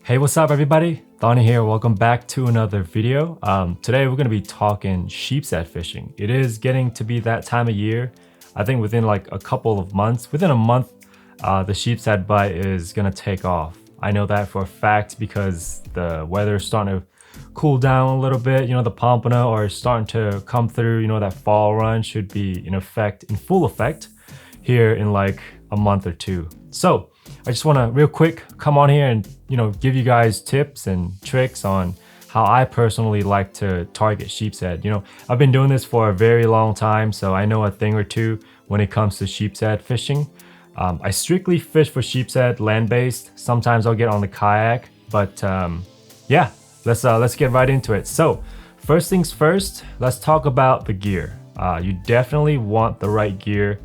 Hey, what's up everybody? Donnie here, welcome back to another video. Today we're going to be talking sheepshead fishing. It is getting to be that time of year. I think within like a couple of months, within a month, the sheepshead bite is going to take off. I know that for a fact because the weather is starting to cool down a little bit. You know, the pompano are starting to come through. You know, that fall run should be in full effect here in like a month or two. So I just want to real quick come on here and, you know, give you guys tips and tricks on how I personally like to target sheepshead. You know, I've been doing this for a very long time, so I know a thing or two when it comes to sheepshead fishing. I strictly fish for sheepshead land-based. Sometimes I'll get on the kayak, but yeah, let's get right into it. So first things first, let's talk about the gear. You definitely want the right gear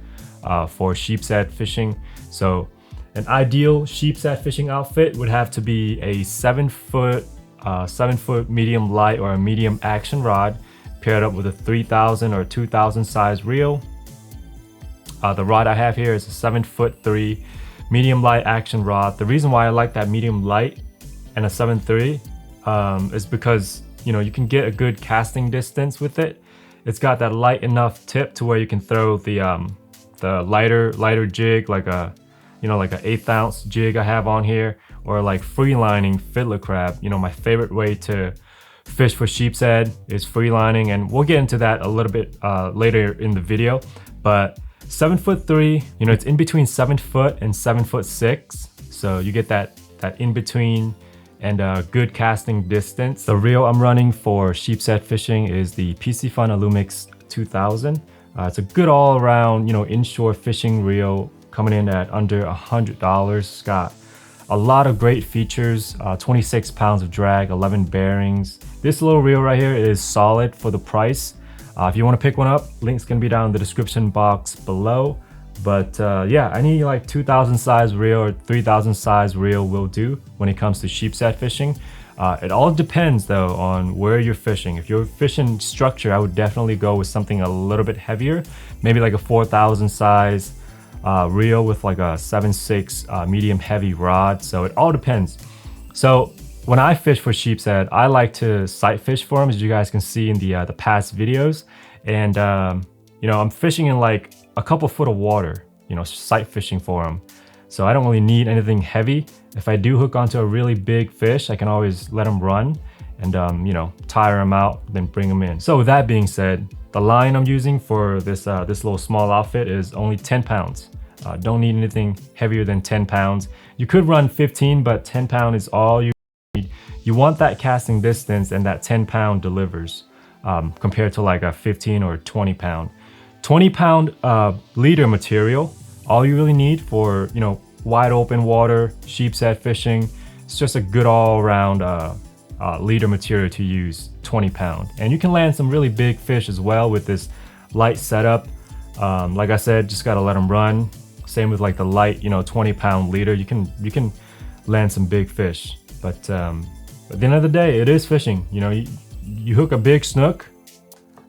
for sheepshead fishing. So an ideal sheepshead fishing outfit would have to be a 7-foot medium light or a medium action rod paired up with a 3000 or 2000 size reel. The rod I have here is a 7'3" medium light action rod. The reason why I like that medium light and a 7'3" is because, you know, you can get a good casting distance with it. It's got that light enough tip to where you can throw the lighter jig, like a, you know, like an 1/8 ounce jig I have on here, or like free lining fiddler crab. You know, my favorite way to fish for sheepshead is free lining, and we'll get into that a little bit later in the video. But 7'3", you know, it's in between 7 foot and 7'6", so you get that in between and good casting distance. The reel I'm running for sheepshead fishing is the PC Fun Illumix 2000. It's a good all-around, you know, inshore fishing reel, coming in at under $100. It's got a lot of great features, 26 pounds of drag, 11 bearings. This little reel right here is solid for the price. If you want to pick one up, link's gonna be down in the description box below. But yeah, any like 2000 size reel or 3000 size reel will do when it comes to sheepshead fishing. It all depends though on where you're fishing. If you're fishing structure, I would definitely go with something a little bit heavier, maybe like a 4000 size reel with like a 7'6" medium heavy rod. So it all depends. So when I fish for sheepshead, I like to sight fish for them, as you guys can see in the past videos. And you know, I'm fishing in like a couple foot of water, you know, sight fishing for them. So I don't really need anything heavy. If I do hook onto a really big fish, I can always let them run and you know, tire them out, then bring them in. So with that being said, the line I'm using for this little small outfit is only 10 pounds. Don't need anything heavier than 10 pounds. You could run 15, but 10 pound is all you need. You want that casting distance, and that 10 pound delivers compared to like a 15 or 20 pound. 20 pound leader material, all you really need for, you know, wide open water, sheepshead fishing. It's just a good all around leader material to use, 20 pound. And you can land some really big fish as well with this light setup. Like I said, just gotta let them run. Same with like the light, you know, 20 pound leader. You can land some big fish. But at the end of the day, it is fishing. You know, you hook a big snook,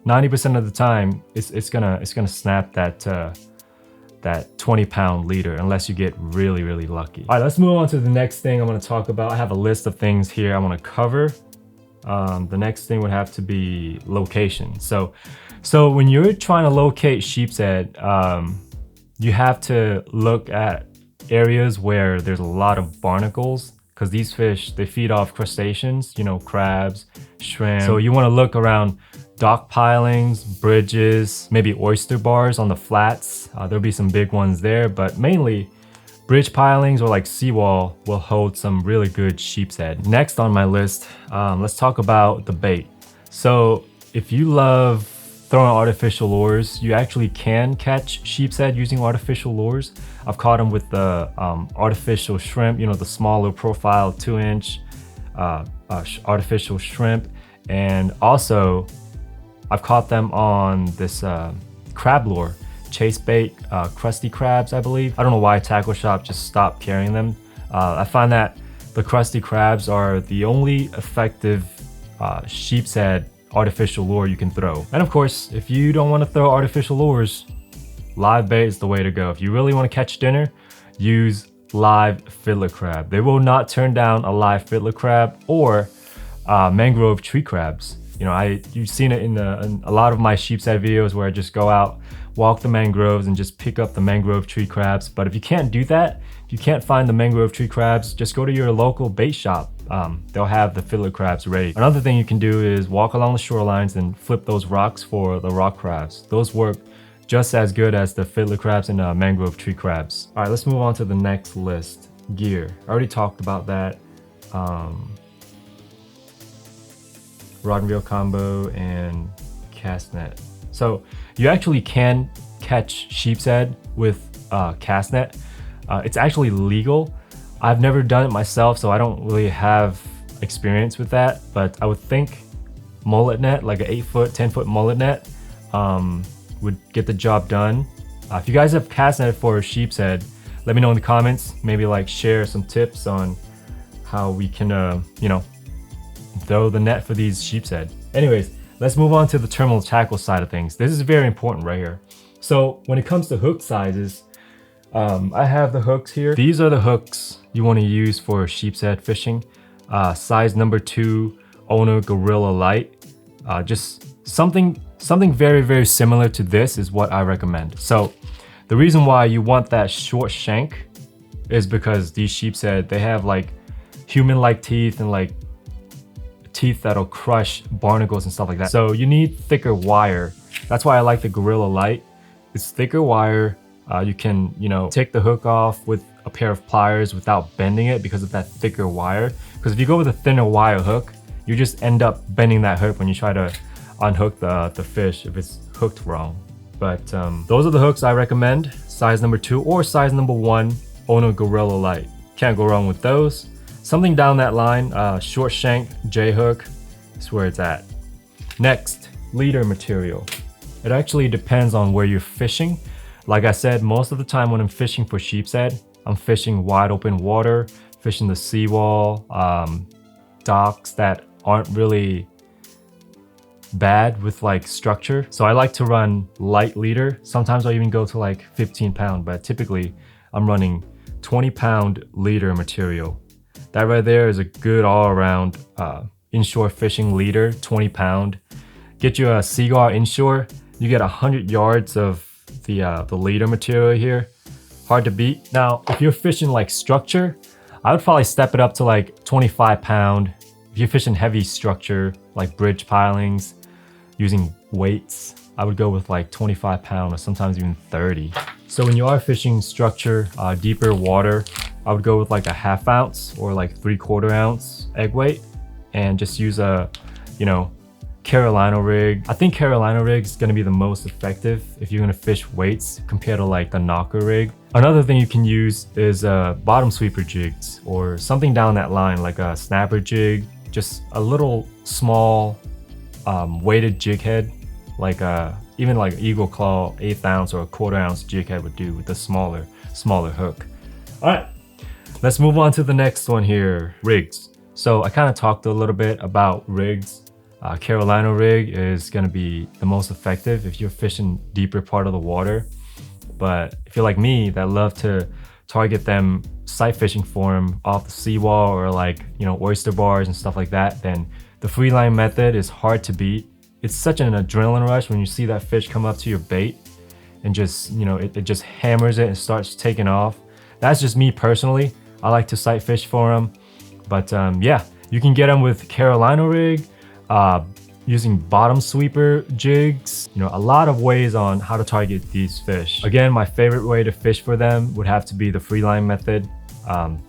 90% of the time it's gonna snap that 20 pound leader, unless you get really lucky. All right, let's move on to the next thing I'm gonna talk about. I have a list of things here I wanna cover. The next thing would have to be location. So when you're trying to locate sheepshead, you have to look at areas where there's a lot of barnacles, because these fish, they feed off crustaceans, you know, crabs, shrimp. So you wanna look around dock pilings, bridges, maybe oyster bars on the flats. There'll be some big ones there, but mainly bridge pilings or like seawall will hold some really good sheepshead. Next on my list, let's talk about the bait. So if you love throwing artificial lures, you actually can catch sheepshead using artificial lures. I've caught them with the artificial shrimp, you know, the smaller profile 2-inch artificial shrimp. And also I've caught them on this crab lure, chase bait, crusty crabs, I believe. I don't know why Tackle Shop just stopped carrying them. I find that the crusty crabs are the only effective sheepshead artificial lure you can throw. And of course, if you don't want to throw artificial lures, live bait is the way to go. If you really want to catch dinner, use live fiddler crab. They will not turn down a live fiddler crab or mangrove tree crabs. You know, you've seen it in a lot of my sheepshead videos where I just go out, walk the mangroves and just pick up the mangrove tree crabs. But if you can't do that, if you can't find the mangrove tree crabs, just go to your local bait shop. They'll have the fiddler crabs ready. Another thing you can do is walk along the shorelines and flip those rocks for the rock crabs. Those work just as good as the fiddler crabs and mangrove tree crabs. All right, let's move on to the next list. Gear. I already talked about that. Rod and reel combo and cast net. So you actually can catch sheepshead with cast net. It's actually legal. I've never done it myself, so I don't really have experience with that, but I would think mullet net, like an 8-foot, 10-foot mullet net, would get the job done. If you guys have cast net for sheepshead, let me know in the comments. Maybe like share some tips on how we can, you know, throw the net for these sheepshead. Anyways, let's move on to the terminal tackle side of things. This is very important right here. So when it comes to hook sizes, I have the hooks here. These are the hooks you want to use for sheepshead fishing. Size number 2 Owner Gorilla Light. Just something very, very similar to this is what I recommend. So the reason why you want that short shank is because these sheepshead, they have like human-like teeth and like teeth that'll crush barnacles and stuff like that. So you need thicker wire. That's why I like the Gorilla Light. It's thicker wire. You can, you know, take the hook off with a pair of pliers without bending it because of that thicker wire. Because if you go with a thinner wire hook, you just end up bending that hook when you try to unhook the fish if it's hooked wrong. But those are the hooks I recommend. Size number 2 or size number 1 Owner Gorilla Light. Can't go wrong with those. Something down that line, short shank J hook is where it's at. Next, leader material. It actually depends on where you're fishing. Like I said, most of the time when I'm fishing for sheepshead, I'm fishing wide open water, fishing the seawall, docks that aren't really bad with like structure. So I like to run light leader. Sometimes I even go to like 15 pound, but typically I'm running 20-pound leader material. That right there is a good all-around inshore fishing leader, 20 pound. Get you a Seaguar inshore, you get 100 yards of the leader material here. Hard to beat. Now, if you're fishing like structure, I would probably step it up to like 25 pound. If you're fishing heavy structure, like bridge pilings, using weights, I would go with like 25 pound or sometimes even 30. So when you are fishing structure, deeper water, I would go with like a 1/2 ounce or like 3/4 ounce egg weight and just use a, you know, Carolina rig. I think Carolina rig is gonna be the most effective if you're gonna fish weights compared to like the knocker rig. Another thing you can use is bottom sweeper jigs or something down that line, like a snapper jig, just a little small weighted jig head, like even like Eagle Claw 1/8 ounce or a 1/4 ounce jig head would do with a smaller hook. All right, let's move on to the next one here, rigs. So I kind of talked a little bit about rigs. Carolina rig is going to be the most effective if you're fishing deeper part of the water. But if you're like me that love to target them sight fishing for them off the seawall or like, you know, oyster bars and stuff like that, then the free line method is hard to beat. It's such an adrenaline rush when you see that fish come up to your bait and just, you know, it just hammers it and starts taking off. That's just me personally. I like to sight fish for them. But yeah, you can get them with Carolina rig, using bottom sweeper jigs, you know, a lot of ways on how to target these fish. Again, my favorite way to fish for them would have to be the free line method.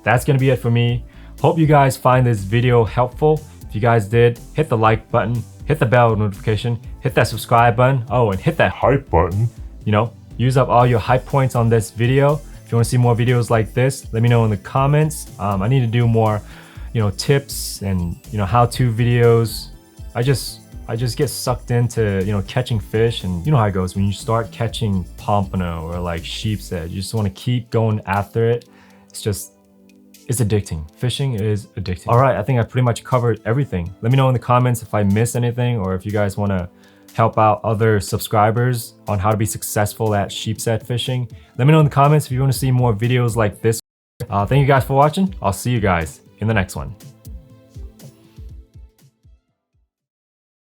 That's gonna be it for me. Hope you guys find this video helpful. If you guys did, hit the like button, hit the bell notification, hit that subscribe button, oh, and hit that hype button. You know, use up all your hype points on this video. If you want to see more videos like this, let me know in the comments. I need to do more, you know, tips and, you know, how-to videos. I just get sucked into, you know, catching fish, and you know how it goes when you start catching pompano or like sheepshead. You just want to keep going after it. It's addicting. Fishing is addicting. All right, I think I pretty much covered everything. Let me know in the comments if I missed anything or if you guys want to help out other subscribers on how to be successful at sheepshead fishing. Let me know in the comments if you want to see more videos like this Thank you guys for watching. I'll see you guys in the next one.